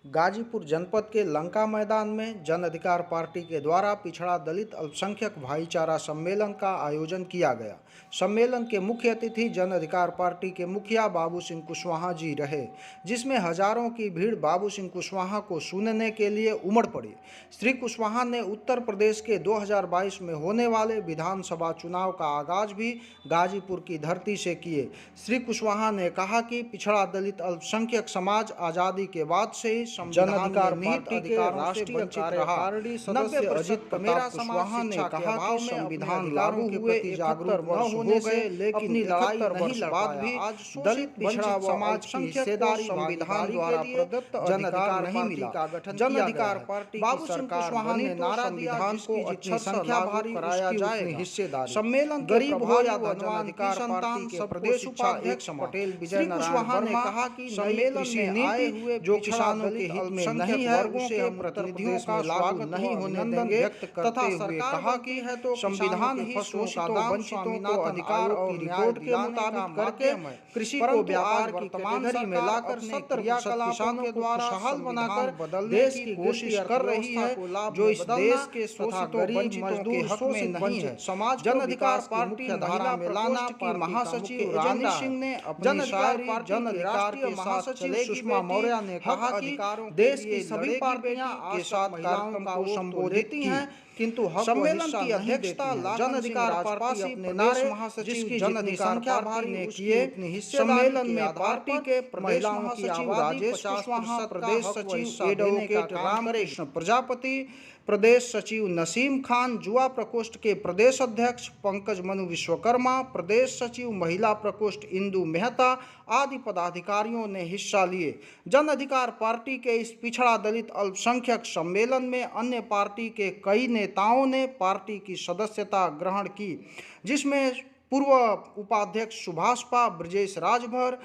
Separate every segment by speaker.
Speaker 1: गाजीपुर जनपद के लंका मैदान में जन अधिकार पार्टी के द्वारा पिछड़ा दलित अल्पसंख्यक भाईचारा सम्मेलन का आयोजन किया गया। सम्मेलन के मुख्य अतिथि जन अधिकार पार्टी के मुखिया बाबू सिंह कुशवाहा जी रहे, जिसमें हजारों की भीड़ बाबू सिंह कुशवाहा को सुनने के लिए उमड़ पड़ी। श्री कुशवाहा ने उत्तर प्रदेश के 2022 में होने वाले विधानसभा चुनाव का आगाज भी गाजीपुर की धरती से किए। श्री कुशवाहा ने कहा कि पिछड़ा दलित अल्पसंख्यक समाज आजादी के बाद से ही जन अधिकार पार्टी के राष्ट्रीय कार्यकारिणी सदस्य अजित मेरा कुशवाहा ने कहा कि संविधान लागू हुए जागरूक न होने से लेकिन लड़ाई नहीं लड़ पाया। दलित पिछड़ा समाज की हिस्सेदारी संविधान द्वारा प्रदत्त जन अधिकार नहीं मिला। जन अधिकार पार्टी बाबू सिंह कुशवाहा ने नारा दिया को अच्छी संख्या भारी कराया जाएगा। हिस्सेदारी सम्मेलन गरीब हो या धनवान की संतान सब प्रदेश उपाध्यक्ष पटेल विजय कुशवाहा ने कहा कि सम्मेलन में आए हुए जो किसानों के हित में नहीं है उसे हम प्रतिनिधियों का लागू नहीं होने देंगे तथा सरकार कहा कि है तो संविधान ही शोषितों वंचितों को अधिकार और रिपोर्ट के मुताबिक करके कृषि को व्यापार की कैटेगरी में लाकर 70% किसानों को खुशहाल बनाकर देश की कोशिश कर रही है, जो इस देश के शोषितों वंचितों के हक में नहीं है। समाज जन अधिकार पार्टी धारा में लाना की महासचिव रानी सिंह ने अपनी शायरी जन अधिकार के महासचिव सुषमा मौर्य ने कहा कि देश की सभी पार्टियां के साथ कार्यक्रम को संबोधित की हैं, किंतु सम्मेलन की अध्यक्षता जन अधिकार पार्टी अपने नारे महासचिव जन अधिकार पार्टी ने किए। सम्मेलन में पार्टी के प्रदेश महासचिव राजेश कुशवाहा, प्रदेश सचिव एडवोकेट रामकृष्ण प्रजापति, प्रदेश सचिव नसीम खान, युवा प्रकोष्ठ के प्रदेश अध्यक्ष पंकज मनु विश्वकर्मा, प्रदेश सचिव महिला प्रकोष्ठ इंदु मेहता आदि पदाधिकारियों ने हिस्सा लिए। जन अधिकार पार्टी के इस पिछड़ा दलित अल्पसंख्यक सम्मेलन में अन्य पार्टी के कई नेताओं ने पार्टी की सदस्यता ग्रहण की, जिसमें पूर्व उपाध्यक्ष सुभाषपा ब्रजेश राजभर,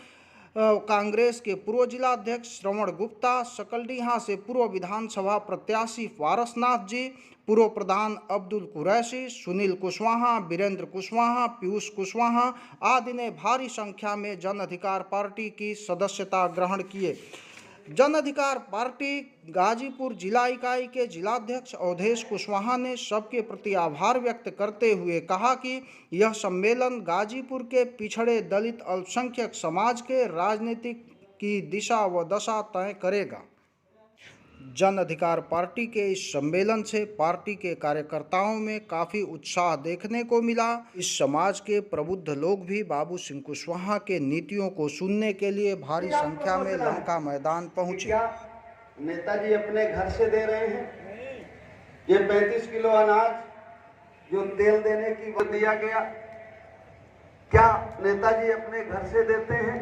Speaker 1: कांग्रेस के पूर्व जिलाध्यक्ष श्रवण गुप्ता, सकलडीहा से पूर्व विधानसभा प्रत्याशी पारसनाथ जी, पूर्व प्रधान अब्दुल कुरैशी, सुनील कुशवाहा, वीरेंद्र कुशवाहा, पीयूष कुशवाहा आदि ने भारी संख्या में जन अधिकार पार्टी की सदस्यता ग्रहण किए। जन अधिकार पार्टी गाजीपुर जिला इकाई के जिलाध्यक्ष अवधेश कुशवाहा ने सबके प्रति आभार व्यक्त करते हुए कहा कि यह सम्मेलन गाजीपुर के पिछड़े दलित अल्पसंख्यक समाज के राजनीतिक की दिशा व दशा तय करेगा। जन अधिकार पार्टी के इस सम्मेलन से पार्टी के कार्यकर्ताओं में काफ़ी उत्साह देखने को मिला। इस समाज के प्रबुद्ध लोग भी बाबू सिंह कुशवाहा के नीतियों को सुनने के लिए भारी संख्या में लंका मैदान पहुंचे।
Speaker 2: नेताजी अपने घर से दे रहे हैं ये 35 किलो अनाज जो तेल देने की वो दिया गया, क्या नेताजी अपने घर से देते हैं?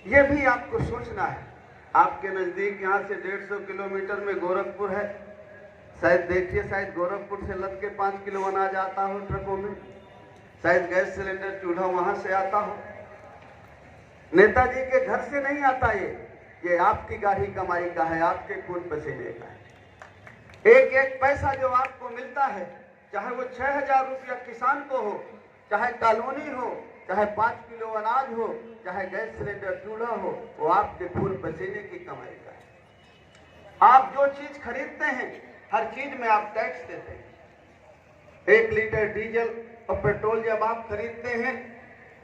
Speaker 2: ये भी आपको सोचना है। आपके नजदीक यहाँ से 150 किलोमीटर में गोरखपुर है, शायद देखिए, शायद गोरखपुर से लद के 5 किलो अनाज आता हो ट्रकों में, शायद गैस सिलेंडर चूल्हा वहां से आता हो। नेताजी के घर से नहीं आता ये आपकी गाढ़ी कमाई का है, आपके खून पसीने का है। एक एक पैसा जो आपको मिलता है, चाहे वो 6000 रुपया किसान को हो, चाहे कॉलोनी हो, चाहे 5 किलो अनाज हो, चाहे गैस सिलेंडर चूल्हा हो, वो आपके खून पसीने की कमाई का है। आप जो चीज खरीदते हैं हर चीज में आप टैक्स देते हैं। 1 लीटर डीजल और पेट्रोल जब आप खरीदते हैं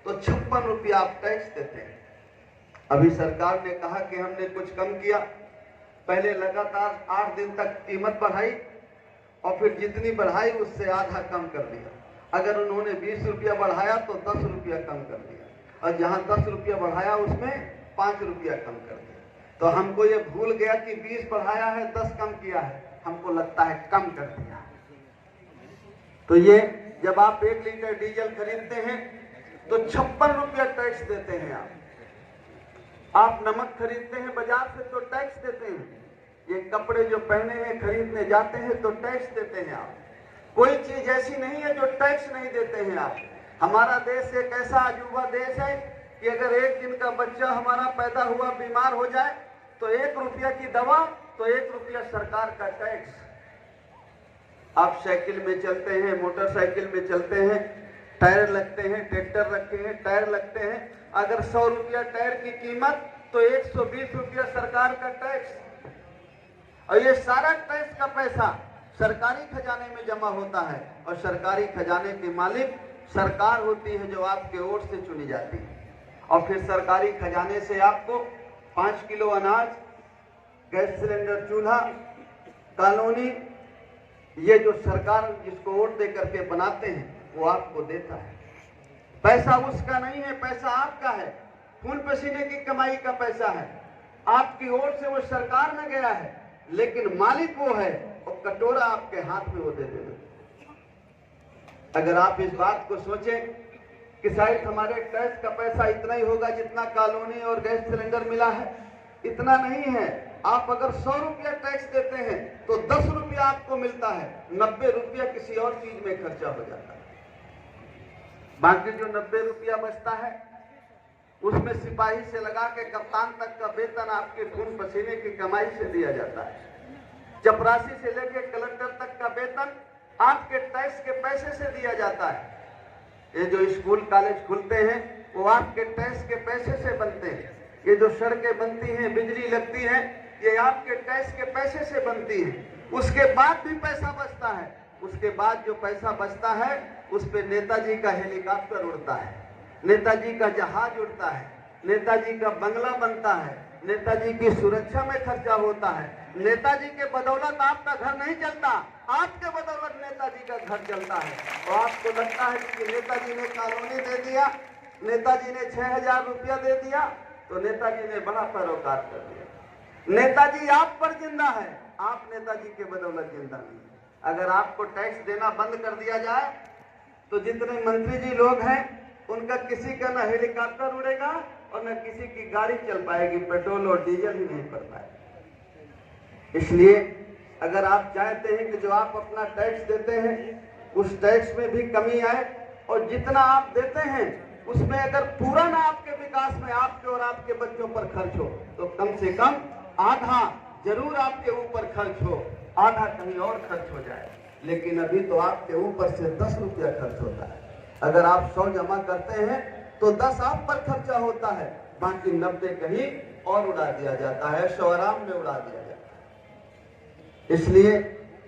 Speaker 2: तो 56 रुपया आप टैक्स देते हैं। अभी सरकार ने कहा कि हमने कुछ कम किया, पहले लगातार 8 दिन तक कीमत बढ़ाई और फिर जितनी बढ़ाई उससे आधा कम कर दिया। अगर उन्होंने 20 रुपया बढ़ाया तो 10 रुपया कम कर दिया, और जहां 10 रुपया बढ़ाया उसमें 5 रुपया कम कर दिया। तो हमको ये भूल गया कि 20 बढ़ाया है 10 कम किया है, हमको लगता है कम कर दिया। तो ये जब आप 1 लीटर डीजल खरीदते हैं तो 56 रुपया टैक्स देते हैं। आप नमक खरीदते हैं बाजार से तो टैक्स देते हैं। ये कपड़े जो पहने हैं खरीदने जाते हैं तो टैक्स देते हैं। आप कोई चीज ऐसी नहीं है जो टैक्स नहीं देते हैं आप। हमारा देश एक ऐसा अजूबा देश है कि अगर एक दिन का बच्चा हमारा पैदा हुआ बीमार हो जाए तो 1 रुपया की दवा, तो 1 रुपया सरकार का टैक्स। आप साइकिल में चलते हैं, मोटरसाइकिल में चलते हैं, टायर लगते हैं, ट्रैक्टर रखते हैं, टायर लगते हैं, अगर 100 रुपया टायर की कीमत तो 120 रुपया सरकार का टैक्स, और ये सारा टैक्स का पैसा सरकारी खजाने में जमा होता है, और सरकारी खजाने के मालिक सरकार होती है जो आपके वोट से चुनी जाती है। और फिर सरकारी खजाने से आपको 5 किलो अनाज, गैस सिलेंडर, चूल्हा, कॉलोनी, ये जो सरकार जिसको वोट दे करके बनाते हैं वो आपको देता है। पैसा उसका नहीं है, पैसा आपका है, खून पसीने की कमाई का पैसा है, आपकी ओर से वो सरकार में गया है, लेकिन मालिक वो है, और कटोरा आपके हाथ में वो दे देगा। अगर आप इस बात को सोचें कि शायद हमारे टैक्स का पैसा इतना ही होगा जितना कॉलोनी और गैस सिलेंडर मिला है, इतना नहीं है। आप अगर 100 रुपया टैक्स देते हैं तो 10 रुपया आपको मिलता है, 90 रुपया किसी और चीज में खर्चा हो जाता है। बाकी जो 90 रुपया बचता है उसमें सिपाही से लगा के कप्तान तक का वेतन आपके खून पसीने की कमाई से दिया जाता है। चपरासी से लेकर कलेक्टर तक का वेतन आपके टैक्स के पैसे से दिया जाता है। ये जो स्कूल कॉलेज खुलते हैं वो आपके टैक्स के पैसे से बनते हैं। ये जो सड़कें बनती हैं, बिजली लगती है, ये आपके टैक्स के पैसे से बनती है। उसके बाद भी पैसा बचता है, उसके बाद जो पैसा बचता है उस पे नेताजी का हेलीकॉप्टर उड़ता है, नेताजी का जहाज उड़ता है, नेताजी का बंगला बनता है, नेताजी की सुरक्षा में खर्चा होता है। नेताजी के बदौलत आपका घर नहीं चलता, आपके बदौलत नेताजी का घर चलता है। और आपको लगता है कि नेताजी ने कॉलोनी दे दिया, नेताजी ने 6000 रुपया दे दिया, तो नेताजी ने बड़ा परोपकार कर दिया। नेताजी आप पर जिंदा है, आप नेताजी के बदौलत जिंदा नहीं। अगर आपको टैक्स देना बंद कर दिया जाए तो जितने मंत्री जी लोग हैं उनका किसी का न हेलीकॉप्टर उड़ेगा और न किसी की गाड़ी चल पाएगी, पेट्रोल और डीजल ही नहीं पड़ पाएगा। इसलिए अगर आप चाहते हैं कि जो आप अपना टैक्स देते हैं उस टैक्स में भी कमी आए, और जितना आप देते हैं उसमें अगर पूरा ना आपके विकास में आपके और आपके बच्चों पर खर्च हो, तो कम से कम आधा जरूर आपके ऊपर खर्च हो, आधा कहीं और खर्च हो जाए। लेकिन अभी तो आपके ऊपर से 10 रुपया खर्च होता है। अगर आप 100 जमा करते हैं तो 10 आप पर खर्चा होता है, बाकी 90 कहीं और उड़ा दिया जाता है, शौराम में उड़ा दिया जाता है। इसलिए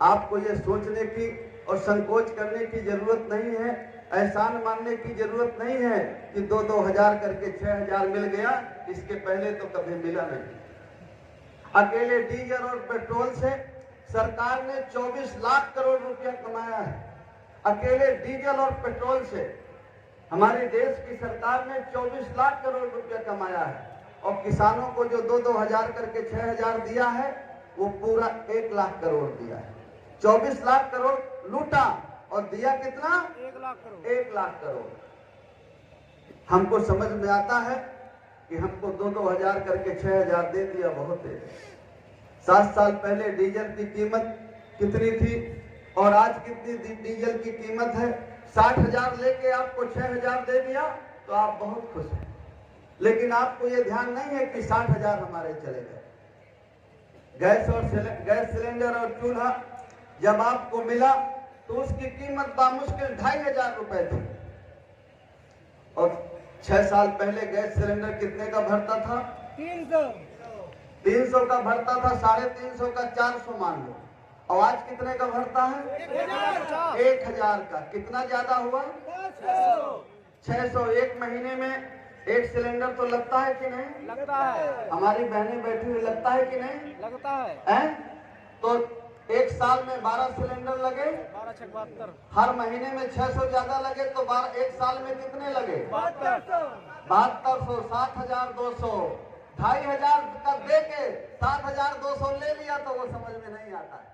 Speaker 2: आपको ये सोचने की और संकोच करने की जरूरत नहीं है, एहसान मानने की जरूरत नहीं है कि 2-2 हजार करके 6000 मिल गया, इसके पहले तो कभी मिला नहीं। अकेले डीजल और पेट्रोल से सरकार ने 24 लाख करोड़ रुपया कमाया है। अकेले डीजल और पेट्रोल से हमारे देश की सरकार ने 24 लाख करोड़ रुपया कमाया है, और किसानों को जो 2-2 हजार करके 6000 दिया है वो पूरा 1 लाख करोड़ दिया है। 24 लाख करोड़ लूटा और दिया कितना? 1 लाख करोड़। 1 लाख करोड़। हमको समझ में आता है कि हमको 2-2 हजार करके 6000 दे दिया, बहुत है। 7 साल पहले डीजल की कीमत कितनी थी और आज कितनी डीजल की कीमत है? 60,000 लेके आपको 6,000 दे दिया तो आप बहुत खुश हैं, लेकिन आपको ये ध्यान नहीं है कि 60,000 हमारे चले गए। गैस सिलेंडर और चूल्हा जब आपको मिला तो उसकी कीमत बामुश्किल 2,500 रुपए थी, और 6 साल पहले गैस सिलेंडर कितने का भरता था? 300 का भरता था, 350 का 400 मान लो। और आज कितने का भरता है? 1,000 का। कितना ज्यादा हुआ? 600। एक महीने में एक सिलेंडर तो लगता है कि नहीं?
Speaker 3: लगता है।
Speaker 2: हमारी बहनें बैठी हुई, लगता है कि नहीं?
Speaker 3: लगता है।
Speaker 2: तो एक साल में 12 सिलेंडर लगे,
Speaker 3: 12,672।
Speaker 2: हर महीने में 600 ज्यादा लगे तो एक साल में कितने लगे? 7200। 7,200। 2,500 का दे के 7,200 ले लिया तो वो समझ में नहीं आता है।